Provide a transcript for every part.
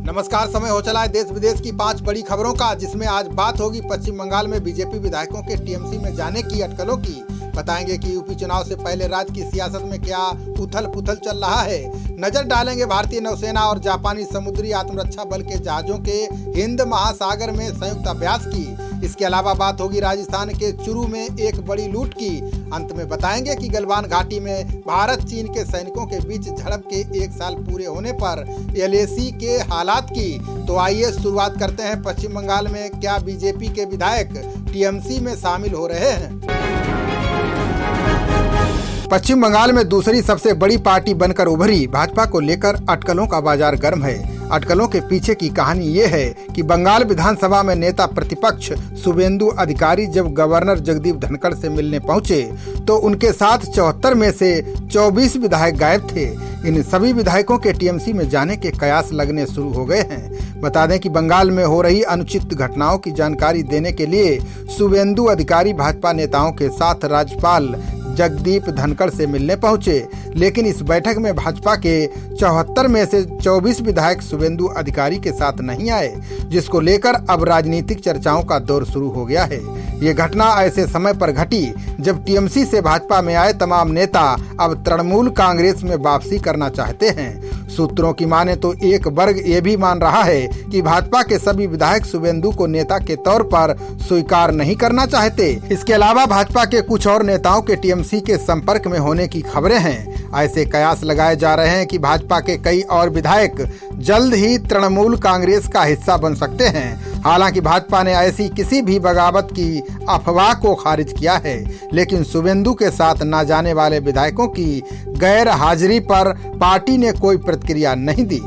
नमस्कार। समय हो चला है देश विदेश की 5 बड़ी खबरों का, जिसमें आज बात होगी पश्चिम बंगाल में बीजेपी विधायकों के टीएमसी में जाने की अटकलों की। बताएंगे कि यूपी चुनाव से पहले राज्य की सियासत में क्या उथल पुथल चल रहा है। नजर डालेंगे भारतीय नौसेना और जापानी समुद्री आत्मरक्षा बल के जहाजों के हिंद महासागर में संयुक्त अभ्यास की। इसके अलावा बात होगी राजस्थान के चुरू में एक बड़ी लूट की। अंत में बताएंगे कि गलवान घाटी में भारत चीन के सैनिकों के बीच झड़प के 1 साल पूरे होने पर LAC के हालात की। तो आइए शुरुआत करते हैं। पश्चिम बंगाल में क्या बीजेपी के विधायक टीएमसी में शामिल हो रहे हैं? पश्चिम बंगाल में दूसरी सबसे बड़ी पार्टी बनकर उभरी भाजपा को लेकर अटकलों का बाजार गर्म है। अटकलों के पीछे की कहानी ये है कि बंगाल विधानसभा में नेता प्रतिपक्ष शुभेंदु अधिकारी जब गवर्नर जगदीप धनखड़ से मिलने पहुंचे तो उनके साथ 74 में से 24 विधायक गायब थे। इन सभी विधायकों के टीएमसी में जाने के कयास लगने शुरू हो गए हैं। बता दें कि बंगाल में हो रही अनुचित घटनाओं की जानकारी देने के लिए शुभेंदु अधिकारी भाजपा नेताओं के साथ राज्यपाल जगदीप धनखड़ से मिलने पहुंचे, लेकिन इस बैठक में भाजपा के 74 में से 24 विधायक शुभेंदु अधिकारी के साथ नहीं आए, जिसको लेकर अब राजनीतिक चर्चाओं का दौर शुरू हो गया है। ये घटना ऐसे समय पर घटी जब टीएमसी से भाजपा में आए तमाम नेता अब तृणमूल कांग्रेस में वापसी करना चाहते हैं। सूत्रों की माने तो एक वर्ग ये भी मान रहा है कि भाजपा के सभी विधायक शुभेंदु को नेता के तौर पर स्वीकार नहीं करना चाहते। इसके अलावा भाजपा के कुछ और नेताओं के टीएमसी के संपर्क में होने की खबरें हैं। ऐसे कयास लगाए जा रहे हैं कि भाजपा के कई और विधायक जल्द ही तृणमूल कांग्रेस का हिस्सा बन सकते हैं। हालांकि भाजपा ने ऐसी किसी भी बगावत की अफवाह को खारिज किया है, लेकिन शुभेंदु के साथ न जाने वाले विधायकों की गैर हाजिरी पर पार्टी ने कोई प्रतिक्रिया नहीं दी।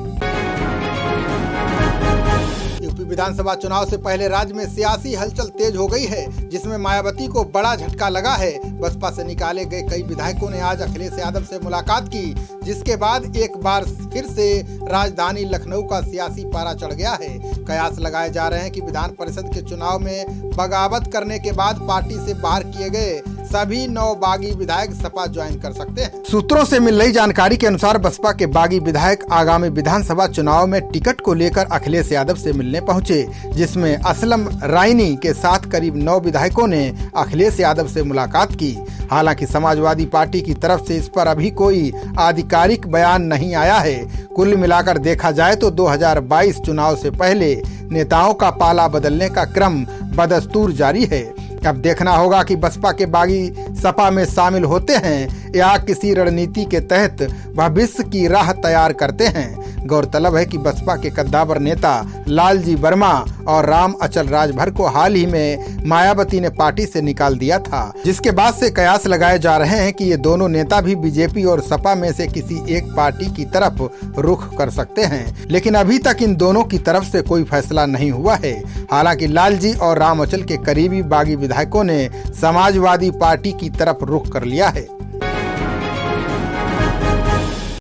विधानसभा चुनाव से पहले राज्य में सियासी हलचल तेज हो गई है, जिसमें मायावती को बड़ा झटका लगा है। बसपा से निकाले गए कई विधायकों ने आज अखिलेश यादव से मुलाकात की, जिसके बाद एक बार फिर से राजधानी लखनऊ का सियासी पारा चढ़ गया है। कयास लगाए जा रहे हैं कि विधान परिषद के चुनाव में बगावत करने के बाद पार्टी से बाहर किए गए सभी 9 बागी विधायक सपा ज्वाइन कर सकते हैं। सूत्रों से मिल रही जानकारी के अनुसार बसपा के बागी विधायक आगामी विधानसभा चुनाव में टिकट को लेकर अखिलेश यादव से मिलने पहुंचे, जिसमें असलम रायनी के साथ करीब 9 विधायकों ने अखिलेश यादव से मुलाकात की। हालांकि समाजवादी पार्टी की तरफ से इस पर अभी कोई आधिकारिक बयान नहीं आया है। कुल मिलाकर देखा जाए तो 2022 चुनाव से पहले नेताओं का पाला बदलने का क्रम बदस्तूर जारी है। अब देखना होगा कि बसपा के बागी सपा में शामिल होते हैं या किसी रणनीति के तहत भविष्य की राह तैयार करते हैं। गौरतलब है कि बसपा के कद्दावर नेता लालजी वर्मा और राम अचल राजभर को हाल ही में मायावती ने पार्टी से निकाल दिया था, जिसके बाद से कयास लगाए जा रहे हैं कि ये दोनों नेता भी बीजेपी और सपा में से किसी एक पार्टी की तरफ रुख कर सकते हैं। लेकिन अभी तक इन दोनों की तरफ से कोई फैसला नहीं हुआ है। हालांकि लालजी और राम अचल के करीबी बागी विधायकों ने समाजवादी पार्टी की तरफ रुख कर लिया है।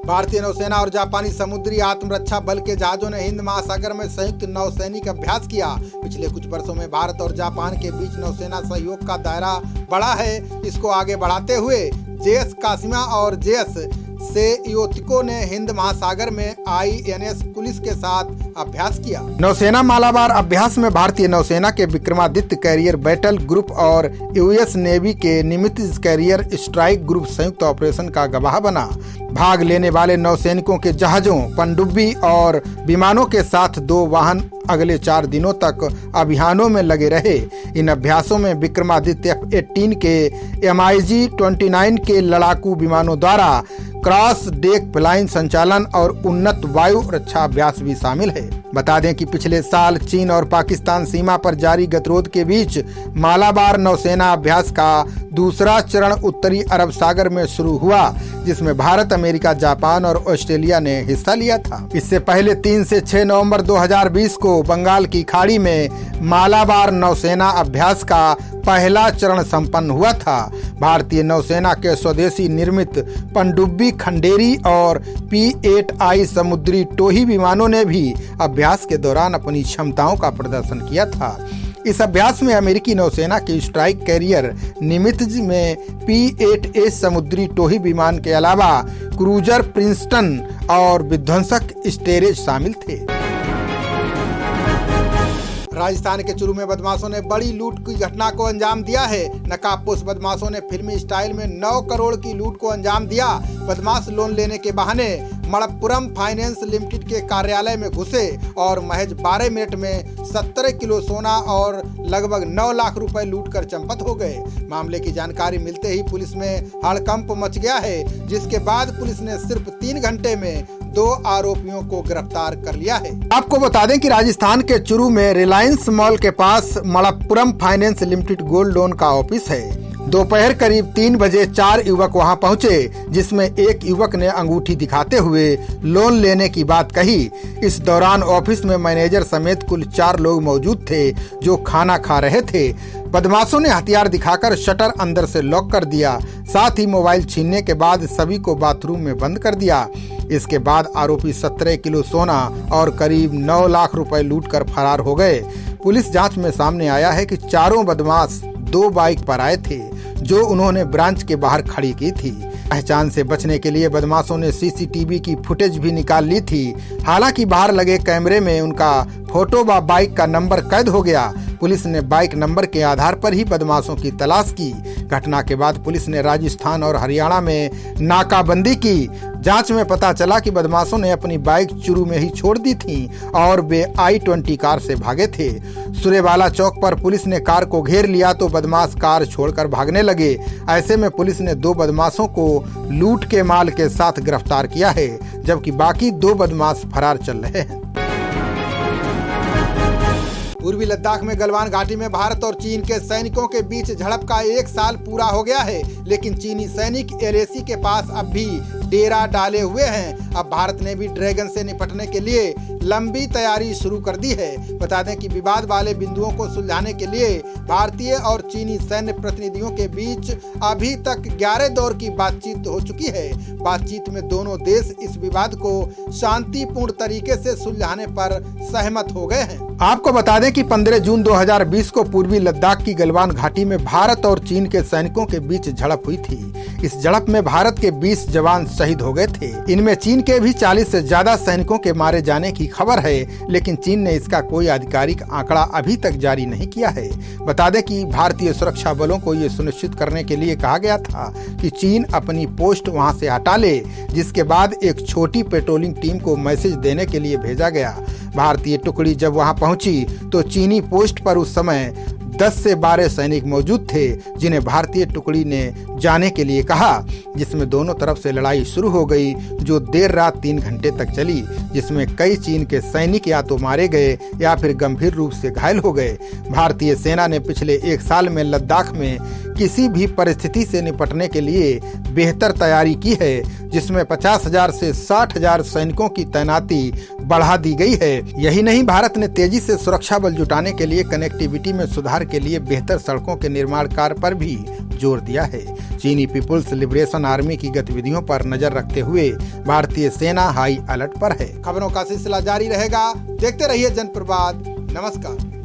भारतीय नौसेना और जापानी समुद्री आत्मरक्षा बल के जहाजों ने हिंद महासागर में संयुक्त नौसैनिक अभ्यास किया। पिछले कुछ वर्षों में भारत और जापान के बीच नौसेना सहयोग का दायरा बढ़ा है। इसको आगे बढ़ाते हुए JS कासिमा और JS सेइयोतिको ने हिंद महासागर में INS पुलिस के साथ अभ्यास किया। नौसेना मालाबार अभ्यास में भारतीय नौसेना के विक्रमादित्य कैरियर बैटल ग्रुप और US नेवी के निमित्ज कैरियर स्ट्राइक ग्रुप संयुक्त ऑपरेशन का गवाह बना। भाग लेने वाले नौसैनिकों के जहाजों, पनडुब्बी और विमानों के साथ 2 वाहन अगले 4 दिनों तक अभियानों में लगे रहे। इन अभ्यासों में विक्रमादित्य F-18 के MiG-29 के लड़ाकू विमानों द्वारा क्रॉस डेक फ्लाइंग संचालन और उन्नत वायु रक्षा अभ्यास भी शामिल है। बता दें कि पिछले साल चीन और पाकिस्तान सीमा पर जारी गतिरोध के बीच मालाबार नौसेना अभ्यास का दूसरा चरण उत्तरी अरब सागर में शुरू हुआ, जिसमें भारत, अमेरिका, जापान और ऑस्ट्रेलिया ने हिस्सा लिया था। इससे पहले 3 से 6 नवंबर 2020 को बंगाल की खाड़ी में मालाबार नौसेना अभ्यास का पहला चरण संपन्न हुआ था। भारतीय नौसेना के स्वदेशी निर्मित पनडुब्बी खंडेरी और P-8I समुद्री टोही विमानों ने भी अभ्यास के दौरान अपनी क्षमताओं का प्रदर्शन किया था। इस अभ्यास में अमेरिकी नौसेना के स्ट्राइक कैरियर निमित्ज में P-8A समुद्री टोही विमान के अलावा क्रूजर प्रिंसटन और विध्वंसक स्टेरेज शामिल थे। राजस्थान के चुरू में बदमाशों ने बड़ी लूट की घटना को अंजाम दिया है। नकाबपोश बदमाशों ने फिल्मी स्टाइल में 9 करोड़ की लूट को अंजाम दिया। बदमाश लोन लेने के बहाने मणप्पुरम फाइनेंस लिमिटेड के कार्यालय में घुसे और महज 12 मिनट में 17 किलो सोना और लगभग 9 लाख रुपए लूटकर चंपत हो गए। मामले की जानकारी मिलते ही पुलिस में हड़कंप मच गया है, जिसके बाद पुलिस ने सिर्फ 3 घंटे में 2 आरोपियों को गिरफ्तार कर लिया है। आपको बता दें कि राजस्थान के चुरू में रिलायंस मॉल के पास Manappuram finance limited gold loan का ऑफिस है। दोपहर करीब 3 बजे 4 युवक वहां पहुंचे, जिसमें एक युवक ने अंगूठी दिखाते हुए लोन लेने की बात कही। इस दौरान ऑफिस में मैनेजर समेत कुल 4 लोग मौजूद थे जो खाना खा रहे थे। बदमाशों ने हथियार दिखाकर शटर अंदर से लॉक कर दिया, साथ ही मोबाइल छीनने के बाद सभी को बाथरूम में बंद कर दिया। इसके बाद आरोपी 17 किलो सोना और करीब 9 लाख रुपए लूटकर फरार हो गए। पुलिस जांच में सामने आया है कि चारों बदमाश 2 बाइक पर आए थे, जो उन्होंने ब्रांच के बाहर खड़ी की थी। पहचान से बचने के लिए बदमाशों ने सीसीटीवी की फुटेज भी निकाल ली थी। हालांकि बाहर लगे कैमरे में उनका फोटो व बाइक का नंबर कैद हो गया। पुलिस ने बाइक नंबर के आधार पर ही बदमाशों की तलाश की। घटना के बाद पुलिस ने राजस्थान और हरियाणा में नाकाबंदी की। जांच में पता चला कि बदमाशों ने अपनी बाइक चुरू में ही छोड़ दी थी और वे I-20 कार से भागे थे। सुरेवाला चौक पर पुलिस ने कार को घेर लिया तो बदमाश कार छोड़कर भागने लगे। ऐसे में पुलिस ने 2 बदमाशों को लूट के माल के साथ गिरफ्तार किया है, जबकि बाकी 2 बदमाश फरार चल रहे हैं। पूर्वी लद्दाख में गलवान घाटी में भारत और चीन के सैनिकों के बीच झड़प का 1 साल पूरा हो गया है, लेकिन चीनी सैनिक LAC के पास अब भी डेरा डाले हुए हैं। अब भारत ने भी ड्रैगन से निपटने के लिए लंबी तैयारी शुरू कर दी है। बता दें कि विवाद वाले बिंदुओं को सुलझाने के लिए भारतीय और चीनी सैन्य प्रतिनिधियों के बीच अभी तक 11 दौर की बातचीत हो चुकी है। बातचीत में दोनों देश इस विवाद को शांतिपूर्ण तरीके से सुलझाने पर सहमत हो गए हैं। आपको बता दें कि 15 जून 2020 को पूर्वी लद्दाख की गलवान घाटी में भारत और चीन के सैनिकों के बीच झड़प हुई थी। इस झड़प में भारत के 20 जवान शहीद हो गए थे। इनमें चीन के भी 40 से ज्यादा सैनिकों के मारे जाने की खबर है, लेकिन चीन ने इसका कोई आधिकारिक आंकड़ा अभी तक जारी नहीं किया है। बता दें कि भारतीय सुरक्षा बलों को ये सुनिश्चित करने के लिए कहा गया था कि चीन अपनी पोस्ट वहां से हटा ले, जिसके बाद एक छोटी पेट्रोलिंग टीम को मैसेज देने के लिए भेजा गया। भारतीय टुकड़ी जब वहां पहुंची तो चीनी पोस्ट पर उस समय 10 से 12 सैनिक मौजूद थे, जिन्हें भारतीय टुकड़ी ने जाने के लिए कहा, जिसमें दोनों तरफ से लड़ाई शुरू हो गई, जो देर रात 3 घंटे तक चली, जिसमें कई चीन के सैनिक या तो मारे गए या फिर गंभीर रूप से घायल हो गए। भारतीय सेना ने पिछले 1 साल में लद्दाख में किसी भी परिस्थिति से निपटने के लिए बेहतर तैयारी की है, जिसमें 50,000 से 60,000 सैनिकों की तैनाती बढ़ा दी गई है। यही नहीं, भारत ने तेजी से सुरक्षा बल जुटाने के लिए कनेक्टिविटी में सुधार के लिए बेहतर सड़कों के निर्माण कार्य पर भी जोर दिया है। चीनी पीपुल्स लिबरेशन आर्मी की गतिविधियों पर नजर रखते हुए भारतीय सेना हाई अलर्ट पर है। खबरों का सिलसिला जारी रहेगा, देखते रहिए जनप्रवाद। नमस्कार।